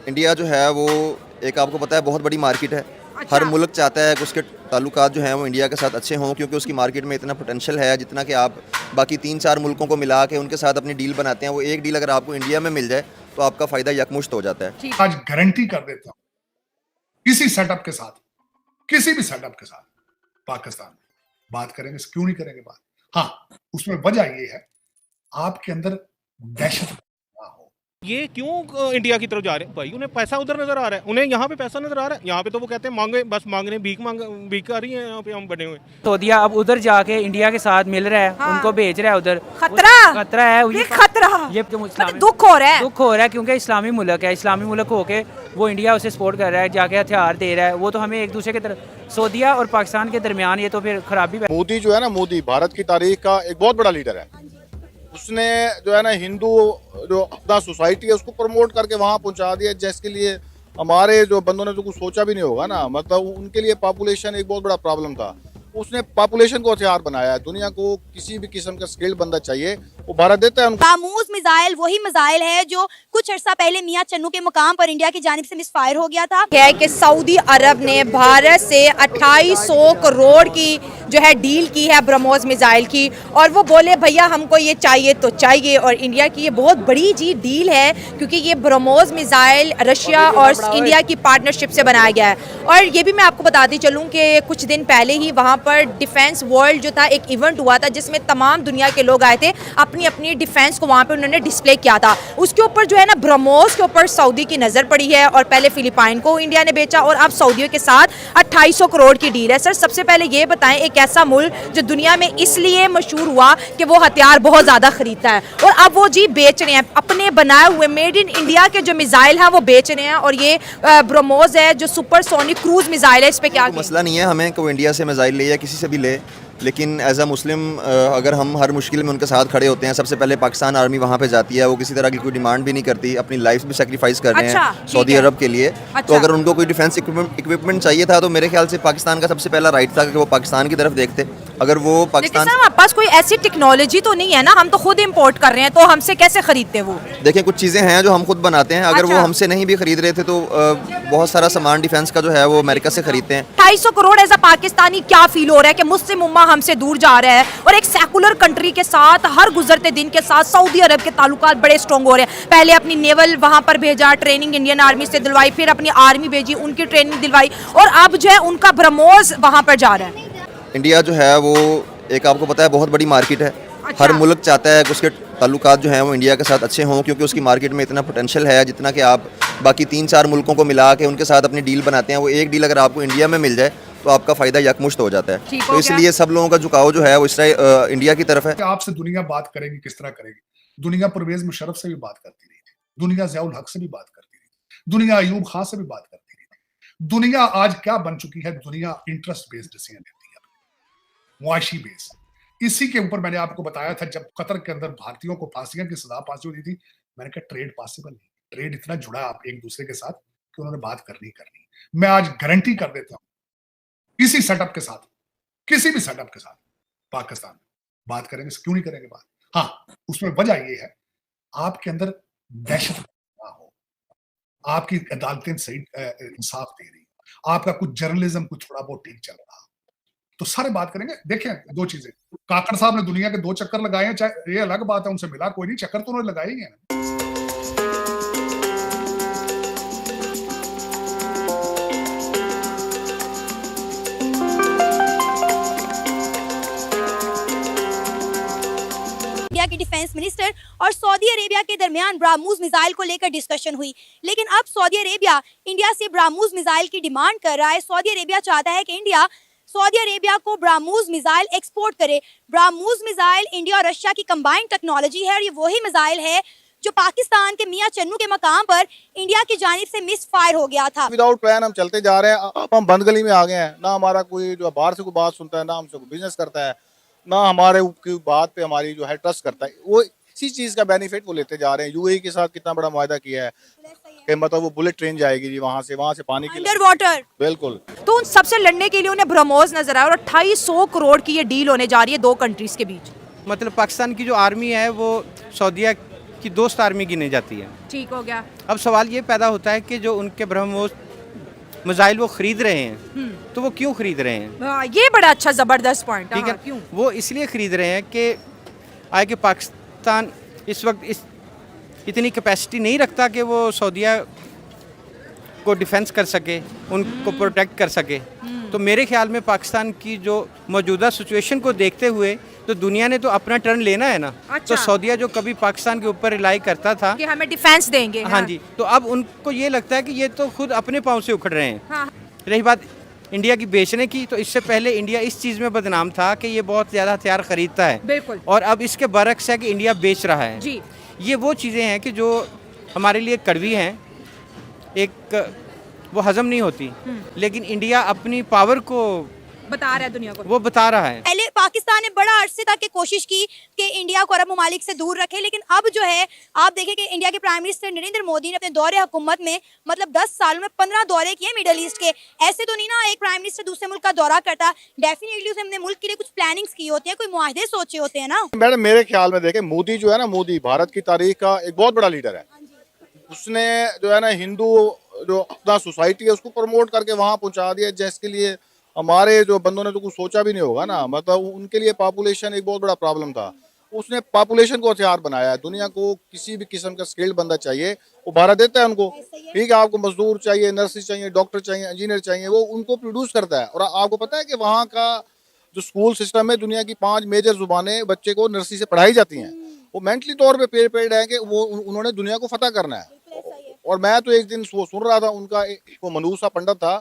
India जो है वो एक आपको पता है बहुत बड़ी मार्केट है। अच्छा। हर मुल्क चाहता है कि उसके ताल्लुकात जो हैं वो इंडिया के साथ अच्छे हों, क्योंकि उसकी मार्केट में इतना पोटेंशियल है जितना कि आप बाकी 3-4 मुल्कों को मिला के उनके साथ अपनी डील बनाते हैं। वो एक डील अगर आपको इंडिया में मिल जाए तो आपका फ़ायदा यकमुश्त हो जाता है। ठीक। आज गारंटी कर देता हूं, इसी सेटअप के साथ, किसी भी सेटअप के साथ पाकिस्तान में बात करेंगे। क्यों नहीं करेंगे बात? हाँ, उसमें वजह ये है, आपके अंदर दहशत ना हो। ये क्यों इंडिया की तरफ जा रहे हैं भाई? उन्हें पैसा उधर नजर आ रहा है, उन्हें यहाँ पे पैसा नजर आ रहा है। यहाँ पे तो वो कहते हैं मांगे, बस मांग रहे हैं, भीख आ रही है यहाँ पे हम बने हुए। सऊदीया अब उधर जाके इंडिया के साथ मिल रहा है, हाँ। उनको भेज रहा है उधर। खतरा है ये खतरा ये जो मतलब दुख हो रहा है। दुख हो रहा है क्योंकि इस्लामी मुल्क है। इस्लामी मुल्क होके वो इंडिया उसे सपोर्ट कर रहा है, जाके हथियार दे रहा है। वो तो हमें एक दूसरे की तरफ सऊदीया और पाकिस्तान के दरमियान ये तो फिर खराबी है। मोदी जो है ना, मोदी भारत की तारीख का एक बहुत बड़ा लीडर है। उसने जो है ना हिंदू जो अपना सोसाइटी है उसको प्रमोट करके वहाँ पहुँचा दिया, जिसके लिए हमारे जो बंदों ने तो कुछ सोचा भी नहीं होगा ना। मतलब उनके लिए पॉपुलेशन एक बहुत बड़ा प्रॉब्लम था। उसने पॉपुलेशन को हथियार बनाया है। दुनिया को किसी भी किस्म का स्किल्ड बंदा चाहिए, वो भारत देता है उनको। ब्राह्मोस मिसाइल वही मिसाइल है जो कुछ अर्सा पहले मियां चन्नू के मुकाम पर इंडिया की जानिब से मिसफायर हो गया था। है कि सऊदी अरब ने भारत से 2800 करोड़ की जो है डील की है ब्रह्मोस मिसाइल की, और वो बोले भैया हमको ये चाहिए तो चाहिए। और इंडिया की ये बहुत बड़ी जी डील है, क्योंकि ये ब्रह्मोस मिसाइल रशिया और इंडिया की पार्टनरशिप से बनाया गया है। और ये भी मैं आपको बताती चलूँ कि कुछ दिन पहले ही वहाँ पर डिफेंस वर्ल्ड जो था एक इवेंट हुआ था, जिसमें तमाम दुनिया के लोग आए थे। अपनी अपनी डिफेंस को वहाँ पे उन्होंने डिस्प्ले किया था। उसके ऊपर जो है ना ब्रह्मोस के ऊपर सऊदी की नज़र पड़ी है, और पहले फिलिपाइन को इंडिया ने बेचा और अब सऊदियों के साथ 2800 करोड़ की डील है। सर सबसे पहले ये बताएं, एक ऐसा मुल्क जो दुनिया में इसलिए मशहूर हुआ कि वो हथियार बहुत ज़्यादा खरीदता है, और अब वो जी बेच रहे हैं अपने बनाए हुए मेड इन इंडिया के जो मिसाइल हैं वो बेच रहे हैं। और ये ब्रह्मोस है जो सुपरसोनिक क्रूज मिसाइल है, इस पर क्या मसला नहीं है हमें कि वो इंडिया से मिसाइल ले या किसी से भी ले, लेकिन एज अ मुस्लिम अगर हम हर मुश्किल में उनके साथ खड़े होते हैं। सबसे पहले पाकिस्तान आर्मी वहाँ पे जाती है, वो किसी तरह की कोई डिमांड भी नहीं करती, अपनी लाइफ भी सेक्रीफाइस कर रहे अच्छा, हैं सऊदी अरब के लिए। तो अगर उनको कोई डिफेंस इक्विपमेंट चाहिए था तो मेरे ख्याल से पाकिस्तान का सबसे पहला राइट था कि वो पाकिस्तान की तरफ देखते। अगर वो लेकिन पाकिस्तान सर हमारे पास कोई ऐसी टेक्नोलॉजी तो नहीं है ना, हम तो खुद इम्पोर्ट कर रहे हैं, तो हमसे कैसे खरीदते वो? देखें, कुछ चीज़ें हैं जो हम खुद बनाते हैं। अगर वो अच्छा। हमसे नहीं भी खरीद रहे थे तो बहुत सारा सामान डिफेंस का जो है वो अमेरिका से खरीदते हैं। 250 करोड़ एज अ पाकिस्तानी क्या फील हो रहा है कि मुस्लिम उम्मा हमसे दूर जा रहा है, और एक सेकुलर कंट्री के साथ हर गुजरते दिन के साथ सऊदी अरब के ताल्लुकात बड़े स्ट्रॉन्ग हो रहे हैं। पहले अपनी नेवल वहां पर भेजा, ट्रेनिंग इंडियन आर्मी से दिलवाई, फिर अपनी आर्मी भेजी, उनकी ट्रेनिंग दिलवाई, और अब जो है उनका ब्रह्मोस वहां पर जा रहा है। इंडिया जो है वो एक आपको पता है बहुत बड़ी मार्केट है। अच्छा। हर मुल्क चाहता है कि उसके ताल्लुकात जो हैं वो इंडिया के साथ अच्छे हों, क्योंकि उसकी मार्केट में इतना पोटेंशियल है जितना कि आप बाकी 3-4 मुल्कों को मिला के उनके साथ अपनी डील बनाते हैं। वो एक डील अगर आपको इंडिया में मिल जाए तो आपका फ़ायदा यकमुश्त हो जाता है। ठीक हो तो इसलिए सब लोगों का झुकाव जो है वो इस तरह इंडिया की तरफ है। कि आपसे दुनिया बात करेगी, किस तरह करेगी? दुनिया परवेज मुशर्रफ से भी बात करती रही थी, दुनिया ज़ियाउल हक से भी बात करती रही थी, दुनिया अयूब खान से भी बात करती रही थी। दुनिया आज क्या बन चुकी है? दुनिया इंटरेस्ट बेस्ड डिसीजन लेती है, मुआशी बेस्ड। इसी के ऊपर मैंने आपको बताया था, जब कतर के अंदर भारतीयों को फांसियों की सजा पास हुई थी, मैंने कहा ट्रेड पॉसिबल नहीं। ट्रेड इतना जुड़ा आप एक दूसरे के साथ कि उन्होंने बात करनी करनी। मैं आज गारंटी कर देता हूं, इसी सेटअप के साथ, किसी भी सेटअप के साथ पाकिस्तान में बात करेंगे। क्यों नहीं करेंगे बात? हाँ, उसमें वजह ये है, आपके अंदर दहशत ना हो, आपकी अदालतें सही इंसाफ दे रही, आपका कुछ जर्नलिज्म कुछ थोड़ा बहुत ठीक चल रहा, तो सारे बात करेंगे। देखें, दो चीजें, काकड़ साहब ने दुनिया के 2 चक्कर लगाए हैं, चाहे ये अलग बात है, उनसे मिला कोई नहीं, चक्कर तो उन्होंने लगाए ही हैं। इंडिया के डिफेंस मिनिस्टर और सऊदी अरेबिया के दरमियान ब्राह्मोस मिसाइल को लेकर डिस्कशन हुई, लेकिन अब सऊदी अरेबिया इंडिया से ब्राह्मोस मिसाइल की डिमांड कर रहा है। सऊदी अरेबिया चाहता है कि इंडिया सऊदी अरेबिया को ब्राह्मोस मिसाइल एक्सपोर्ट करे। ब्राह्मोस मिसाइल इंडिया और रशिया की कंबाइंड टेक्नोलॉजी है, और ये वही मिसाइल है जो पाकिस्तान के मियां चन्नू के मकाम पर इंडिया की जानिब से मिस फायर हो गया था। विदाउट प्लान हम चलते जा रहे हैं। अब हम बंद गली में आ गए हैं। ना हमारा कोई जो बाहर से कोई बात सुनता है, ना हमसे कोई बिजनेस करता है, ना हमारे की बात पे हमारी जो है ट्रस्ट करता है। वो इसी चीज का बेनिफिट वो लेते जा रहे हैं। यूएई के साथ कितना बड़ा मुआहदा किया है कि मतलब वो बुलेट ट्रेन जाएगी जी वहाँ से पानी की अंडर वाटर। बिल्कुल। तो उन सबसे लड़ने के लिए उन्हें ब्रह्मोस नजर आया, और 2800 करोड़ की ये डील होने जा रही है 2 कंट्रीज के बीच। मतलब पाकिस्तान की जो आर्मी है वो सऊदीया की दोस्त आर्मी गिनी जाती है। ठीक हो गया। अब सवाल ये पैदा होता है कि जो उनके ब्रह्मोस मिसाइल वो खरीद रहे हैं, तो वो क्यों खरीद रहे हैं? हाँ, ये बड़ा अच्छा जबरदस्त पॉइंट है। ठीक है, हाँ, क्यों? वो इसलिए खरीद रहे हैं कि आए कि पाकिस्तान इस वक्त इतनी कैपेसिटी नहीं रखता कि वो सऊदीया को डिफेंस कर सके, उनको प्रोटेक्ट कर सके। तो मेरे ख्याल में पाकिस्तान की जो मौजूदा सिचुएशन को देखते हुए तो दुनिया ने तो अपना टर्न लेना है ना। अच्छा। तो सऊदीया जो कभी पाकिस्तान के ऊपर रिलाई करता था कि हमें डिफेंस देंगे। हाँ जी, तो अब उनको ये लगता है कि ये तो खुद अपने पाँव से उखड़ रहे हैं। हाँ। रही बात इंडिया की बेचने की, तो इससे पहले इंडिया इस चीज़ में बदनाम था कि ये बहुत ज़्यादा हथियार खरीदता है, बिल्कुल। और अब इसके बरक्स है कि इंडिया बेच रहा है जी। ये वो चीज़ें हैं कि जो हमारे लिए कड़वी हैं, एक वो हजम नहीं होती, लेकिन इंडिया अपनी पावर को बता रहा है दुनिया को। वो बता रहा है। पहले पाकिस्तान ने बड़ा अरसे तक की कोशिश की कि इंडिया को अरब ममालिक से दूर रखे, लेकिन अब जो है आप देखें कि इंडिया के प्राइम मिनिस्टर नरेंद्र मोदी ने अपने दौरे हुकूमत में मतलब 10 सालों में 15 दौरे किए मिडल ईस्ट के। ऐसे तो नहीं ना एक प्राइम मिनिस्टर दूसरे मुल्क का दौरा करता, डेफिनेटली उसने अपने मुल्क के लिए कुछ प्लानिंग्स की होती है, कोई मुआहदे सोचे होते हैं ना। मैडम मेरे ख्याल में देखें, मोदी जो है ना, मोदी भारत की तारीख का एक बहुत बड़ा लीडर है। उसने जो है ना हिंदू जो अपना सोसाइटी है उसको प्रमोट करके वहाँ पहुँचा दिया, जिसके लिए हमारे जो बंदों ने तो कुछ सोचा भी नहीं होगा ना। मतलब उनके लिए पॉपुलेशन एक बहुत बड़ा प्रॉब्लम था। उसने पॉपुलेशन को हथियार बनाया। दुनिया को किसी भी किस्म का स्किल्ड बंदा चाहिए वो भारत देता है उनको। ठीक है, आपको मजदूर चाहिए, नर्सेज चाहिए, डॉक्टर चाहिए, इंजीनियर चाहिए, वो उनको प्रोड्यूस करता है। और आपको पता है कि वहाँ का जो स्कूल सिस्टम है, दुनिया की 5 मेजर जुबानें बच्चे को नर्सरी से पढ़ाई जाती हैं। वो मेंटली तौर पे प्रिपेयर्ड है कि वो उन्होंने दुनिया को फतह करना है। और मैं तो एक दिन सुन रहा था, उनका वो मनूसा पंडित था,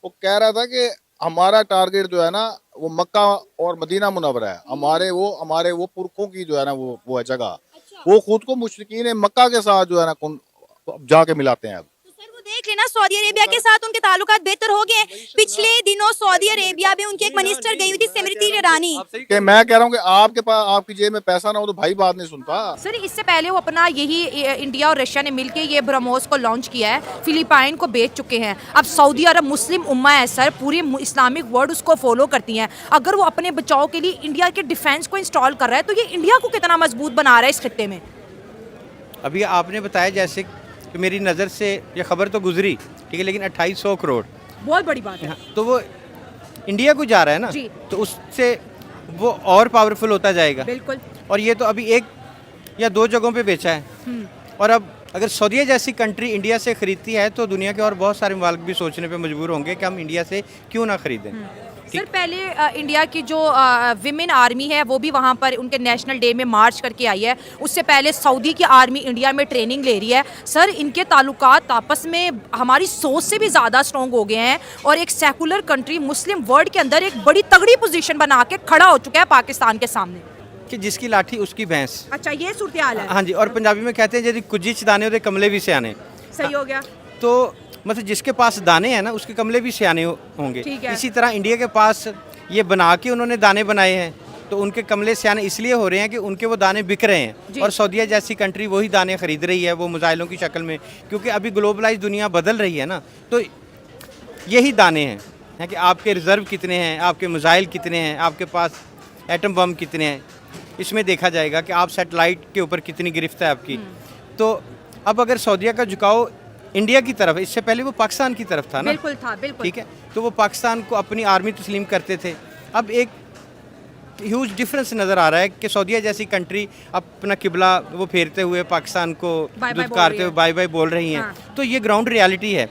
वो कह रहा था कि हमारा टारगेट जो है ना वो मक्का और मदीना मुनव्वरा है। हमारे वो पुरखों की जो है ना वो है जगह। वो खुद को मुशरिकीन मक्का के साथ जो है ना जाके मिलाते हैं। अब तो सर वो देख लेना, सऊदी अरेबिया के साथ उनके ताल्लुकात बेहतर हो गए। पिछले दिनों सऊदी अरेबिया में उनकी एक मिनिस्टर गई हुई थी, स्मृति ईरानी। कि मैं कह रहा हूँ कि आपके पास आपकी जेब में पैसा ना हो तो भाई बात नहीं सुनता। सर इससे पहले वो अपना यही इंडिया और रशिया ने मिलकर ये ब्रह्मोस को लॉन्च किया है, फिलिपाइन को बेच चुके हैं। अब सऊदी अरब मुस्लिम उम्मा है सर, पूरी इस्लामिक वर्ल्ड उसको फॉलो करती हैं। अगर वो अपने बचाव के लिए इंडिया के डिफेंस को इंस्टॉल कर रहा है तो ये इंडिया को कितना मजबूत बना रहा है इस खित्ते में? अभी आपने बताया जैसे कि मेरी नज़र से ये खबर तो गुजरी, ठीक है, लेकिन 2800 करोड़ बहुत बड़ी बात है। तो वो इंडिया को जा रहा है ना, जी। तो उससे वो और पावरफुल होता जाएगा। बिल्कुल। और ये तो अभी 1 या 2 जगहों पे बेचा है। और अब अगर सऊदीया जैसी कंट्री इंडिया से खरीदती है तो दुनिया के और बहुत सारे मुल्क भी सोचने पे मजबूर होंगे कि हम इंडिया से क्यों ना खरीदें। सर पहले इंडिया की जो विमेन आर्मी है वो भी वहाँ पर उनके नेशनल डे में मार्च करके आई है। उससे पहले सऊदी की आर्मी इंडिया में ट्रेनिंग ले रही है। सर इनके ताल्लुकात आपस में हमारी सोच से भी ज़्यादा स्ट्रॉन्ग हो गए हैं और एक सेकुलर कंट्री मुस्लिम वर्ल्ड के अंदर एक बड़ी तगड़ी पोजीशन बना के खड़ा हो चुका है पाकिस्तान के सामने कि जिसकी लाठी उसकी भैंस। अच्छा ये सूरत हाल है। हाँ जी, और पंजाबी में कहते हैं यदि कुजी दाने होते कमले भी सियाने। सही हो गया। तो मतलब जिसके पास दाने हैं ना उसके कमले भी सियाने होंगे। इसी तरह इंडिया के पास ये बना के उन्होंने दाने बनाए हैं तो उनके कमले सियाने इसलिए हो रहे हैं कि उनके वो दाने बिक रहे हैं। और सऊदीया जैसी कंट्री वही दाने खरीद रही है वो मिसाइलों की शक्ल में, क्योंकि अभी ग्लोबलाइज दुनिया बदल रही है ना। तो यही दाने हैं कि आपके रिजर्व कितने हैं, आपके मिसाइल कितने हैं, आपके पास एटम बम कितने हैं, इसमें देखा जाएगा कि आप सैटेलाइट के ऊपर कितनी गिरफ्त है आपकी। तो अब अगर सऊदीया का झुकाव इंडिया की तरफ, इससे पहले वो पाकिस्तान की तरफ था ना। बिल्कुल था, बिल्कुल। ठीक है, तो वो पाकिस्तान को अपनी आर्मी तस्लीम करते थे। अब एक ह्यूज डिफरेंस नज़र आ रहा है कि सऊदीया जैसी कंट्री अपना किबला वो फेरते हुए पाकिस्तान को दुत्कारते हुए बाय बाय बोल रही हैं। तो ये ग्राउंड रियलिटी है।